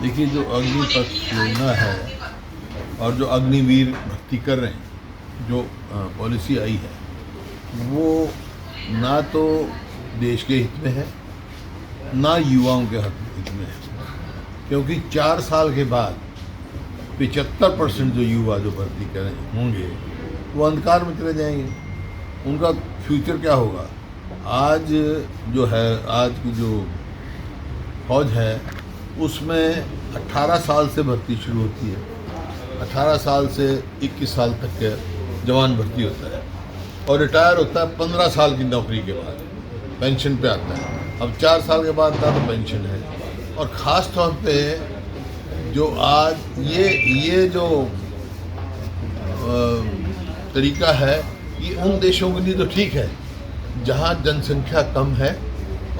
देखिए, जो अग्निपथ योजना है और जो अग्निवीर भर्ती कर रहे हैं, जो पॉलिसी आई है, वो ना तो देश के हित में है, ना युवाओं के हित में है। क्योंकि 4 साल के बाद 75% जो युवा जो भर्ती करें होंगे वो अंधकार में चले जाएंगे। उनका फ्यूचर क्या होगा? आज जो है, आज की जो फौज है उसमें 18 साल से भर्ती शुरू होती है। 18 साल से 21 साल तक के जवान भर्ती होता है और रिटायर होता है 15 साल की नौकरी के बाद, पेंशन पे आता है। अब 4 साल के बाद का तो पेंशन है। और ख़ास तौर पे जो आज ये जो तरीका है, ये उन देशों के लिए तो ठीक है जहाँ जनसंख्या कम है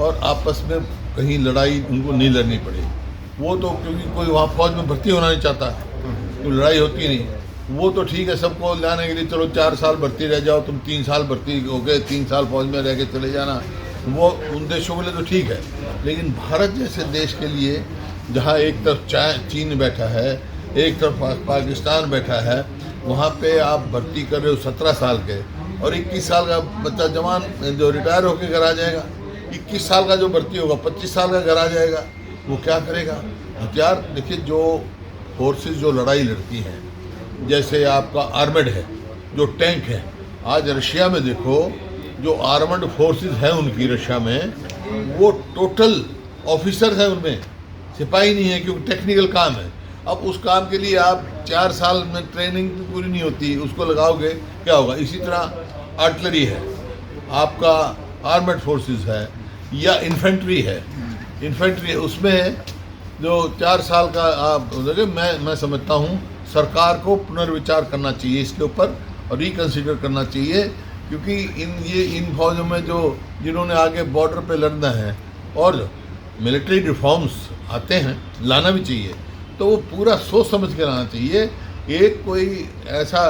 और आपस में कहीं लड़ाई उनको नहीं लड़नी पड़े। वो तो क्योंकि कोई वहाँ फौज में भर्ती होना नहीं चाहता, तो लड़ाई होती नहीं, वो तो ठीक है। सबको लाने के लिए चलो 4 साल भर्ती रह जाओ, तुम 3 साल भर्ती हो गए, 3 साल फौज में रह के चले जाना, वो उन देशों के लिए तो ठीक है। लेकिन भारत जैसे देश के लिए, जहाँ एक तरफ चीन बैठा है, एक तरफ पाकिस्तान बैठा है, वहाँ पे आप भर्ती कर रहे हो 17 साल के, और 21 साल का बच्चा जवान जो रिटायर होकर घर आ जाएगा। 21 साल का जो भर्ती होगा 25 साल का घर आ जाएगा, वो क्या करेगा? हथियार देखिए, जो फोर्सेस जो लड़ाई लड़ती हैं, जैसे आपका आर्मड है, जो टैंक है, आज रशिया में देखो जो आर्मड फोर्सेस हैं उनकी, रशिया में वो टोटल ऑफिसर हैं, उनमें सिपाही नहीं है, क्योंकि टेक्निकल काम है। अब उस काम के लिए आप 4 साल में ट्रेनिंग पूरी नहीं होती, उसको लगाओगे क्या होगा? इसी तरह आर्टिलरी है, आपका आर्मड फोर्सेस है, या इन्फेंट्री है, उसमें जो 4 साल का आप देखिए, मैं समझता हूँ सरकार को पुनर्विचार करना चाहिए इसके ऊपर और रिकंसिडर करना चाहिए। क्योंकि इन फौजों में जो जिन्होंने आगे बॉर्डर पे लड़ना है और मिलिट्री रिफॉर्म्स आते हैं, लाना भी चाहिए, तो वो पूरा सोच समझ के लाना चाहिए। एक कोई ऐसा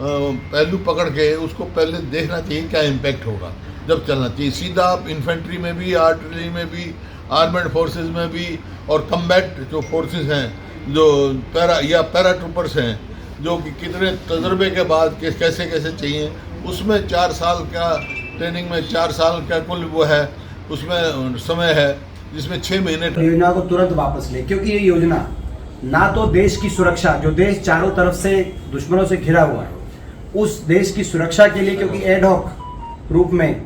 पहलू पकड़ के उसको पहले देखना चाहिए क्या इम्पैक्ट होगा, जब चलना चाहिए। सीधा आप इन्फेंट्री में भी, आर्टिलरी में भी, आर्मड फोर्सेस में भी, और कम्बैट जो फोर्सेस हैं, जो पैरा ट्रूपर्स हैं, जो कि कितने तजर्बे के बाद कैसे चाहिए, उसमें 4 साल का ट्रेनिंग में 4 साल का कुल वो है, उसमें समय है जिसमें 6 महीने। योजना को तुरंत वापस ले, क्योंकि ये योजना ना तो देश की सुरक्षा, जो देश चारों तरफ से दुश्मनों से घिरा हुआ है, उस देश की सुरक्षा के लिए, क्योंकि एडहॉक रूप में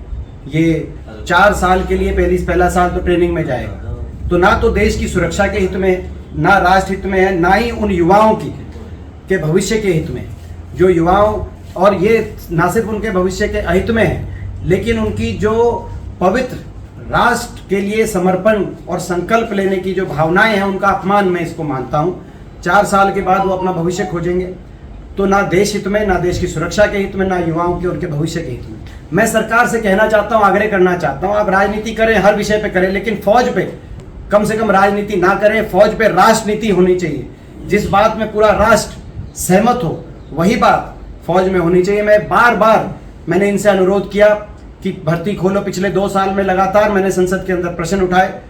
ये 4 साल के लिए पहला साल तो ट्रेनिंग में जाएगा, तो ना तो देश की सुरक्षा के हित में, ना राष्ट्र हित में है, ना ही उन युवाओं के भविष्य के हित में, जो युवाओं, और ये ना सिर्फ उनके भविष्य के अहित में है, लेकिन उनकी जो पवित्र राष्ट्र के लिए समर्पण और संकल्प लेने की जो भावनाएं हैं, उनका अपमान मैं इसको मानता हूं। 4 साल के बाद वो अपना भविष्य खोजेंगे, तो ना देश हित में, ना देश की सुरक्षा के हित में, ना युवाओं के उनके भविष्य के हित में। मैं सरकार से कहना चाहता हूं, आग्रह करना चाहता हूं, आप राजनीति करें, हर विषय पे करें, लेकिन फौज पे कम से कम राजनीति ना करें। फौज पे राष्ट्रनीति होनी चाहिए। जिस बात में पूरा राष्ट्र सहमत हो, वही बात फौज में होनी चाहिए। मैंने इनसे अनुरोध किया कि भर्ती खोलो। पिछले 2 साल में लगातार मैंने संसद के अंदर प्रश्न उठाए,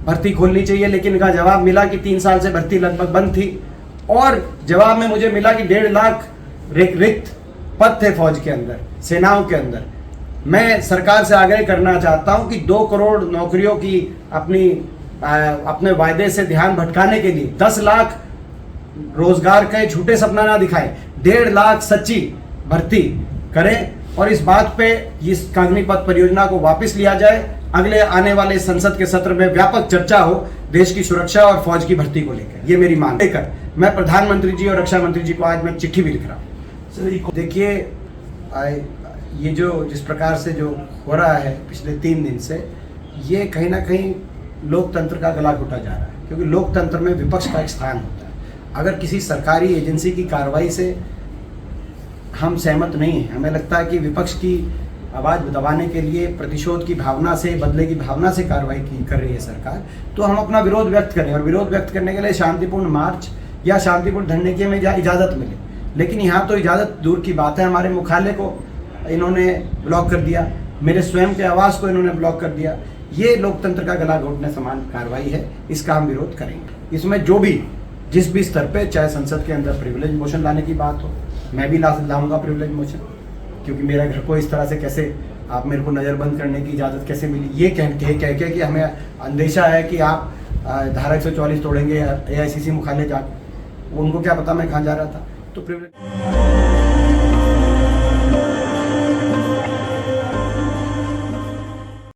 भर्ती खोलनी चाहिए, लेकिन इनका जवाब मिला कि 3 साल से भर्ती लगभग बंद थी। और जवाब में मुझे मिला कि 1.5 लाख रिक्त पद थे फौज के अंदर, सेनाओं के अंदर। मैं सरकार से आग्रह करना चाहता हूं कि 2 करोड़ नौकरियों की अपने वायदे से ध्यान भटकाने के लिए 10 लाख रोजगार के झूठे सपना ना दिखाएं, 1.5 लाख सच्ची भर्ती करें, और इस बात पे इस अग्निपथ परियोजना को वापस लिया जाए। अगले आने वाले संसद के सत्र में व्यापक चर्चा हो देश की सुरक्षा और फौज की भर्ती को लेकर। ये मेरी मांग लेकर मैं प्रधानमंत्री जी और रक्षा मंत्री जी को आज मैं चिट्ठी भी लिख रहा हूँ। देखिए, ये जो जिस प्रकार से जो हो रहा है पिछले 3 दिन से, ये कहीं ना कहीं लोकतंत्र का गला घुटा जा रहा है, क्योंकि लोकतंत्र में विपक्ष का एक स्थान होता है। अगर किसी सरकारी एजेंसी की कार्रवाई से हम सहमत नहीं हैं, हमें लगता है कि विपक्ष की आवाज़ दबाने के लिए, प्रतिशोध की भावना से, बदले की भावना से कार्रवाई कर रही है सरकार, तो हम अपना विरोध व्यक्त करें, और विरोध व्यक्त करने के लिए शांतिपूर्ण मार्च या शांतिपूर्ण धरने की हमें इजाज़त मिले। लेकिन यहाँ तो इजाज़त दूर की बात है, हमारे मुख्यालय को इन्होंने ब्लॉक कर दिया, मेरे स्वयं के आवास को इन्होंने ब्लॉक कर दिया। ये लोकतंत्र का गला घोटने समान कार्रवाई है, इसका हम विरोध करेंगे। इसमें जो भी जिस भी स्तर पे, चाहे संसद के अंदर प्रिविलेज मोशन लाने की बात हो, मैं भी लाऊंगा प्रिविलेज मोशन, क्योंकि मेरा घर को इस तरह से कैसे आप मेरे को नज़रबंद करने की इजाज़त कैसे मिली, ये कह के कि हमें अंदेशा है कि आप धारा 144 तोड़ेंगे AICC मुख्यालय जाके, उनको क्या पता मैं कहाँ जा रहा था। तो प्रिविलेज